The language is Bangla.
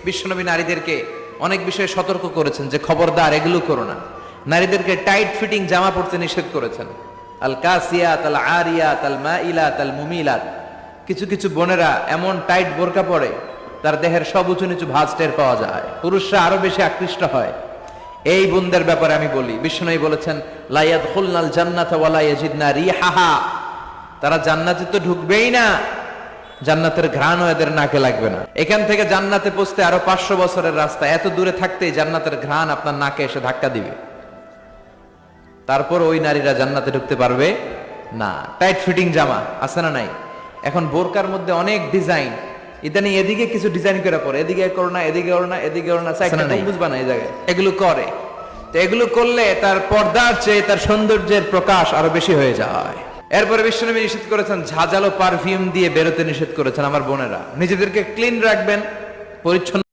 বিশ্বনবী নারীদেরকে অনেক বিষয়ে সতর্ক করেছেন যে খবরদার এগুলো করো না। নারীদেরকে টাইট ফিটিং জামা পরতে নিষেধ করেছেন। আল কাসিয়াত আল আরিয়াত আল মাইলাত আল মুমিলাত। কিছু কিছু বোনেরা এমন টাইট বোরকা পরে তার দেহের সব উঁচু নিচু ভাঁজ টের পাওয়া যায়, পুরুষরা আরো বেশি আকৃষ্ট হয়। এই বোনদের ব্যাপারে আমি বলি, বিশ্বনবী বলেছেন লা ইয়াদখুলনাল জান্নাতা ওয়ালা ইয়াজিদনা রিহাহা। তারা জান্নাতে তো ঢুকবেই না, জান্নাতের ঘ্রাণও এদের নাকে লাগবে না। এখান থেকে জান্নাতে পৌঁছতে আরো 500 বছরের রাস্তা, এত দূরে থাকতেই জান্নাতের ঘ্রাণ আপনার নাকে এসে ধাক্কা দিবে। তারপর ওই নারীরা জান্নাতে ঢুকতে পারবে না। টাইট ফিটিং জামা আছে না নাই? এখন বোরকার মধ্যে অনেক ডিজাইন, ইদানিং এদিকে কিছু ডিজাইন করে পরে, এদিকে করো না, এদিকে করো না, এদিকে করো না, বুঝবা না এই জায়গায় এগুলো করে। তো এগুলো করলে তার পর্দার চেয়ে তার সৌন্দর্যের প্রকাশ আরো বেশি হয়ে যায়। এরপরে বিশ্বনবী নিষেধ করেছেন ঝাঁঝালো পারফিউম দিয়ে বেরোতে নিষেধ করেছেন। আমার বোনেরা নিজেদেরকে ক্লিন রাখবেন, পরিচ্ছন্ন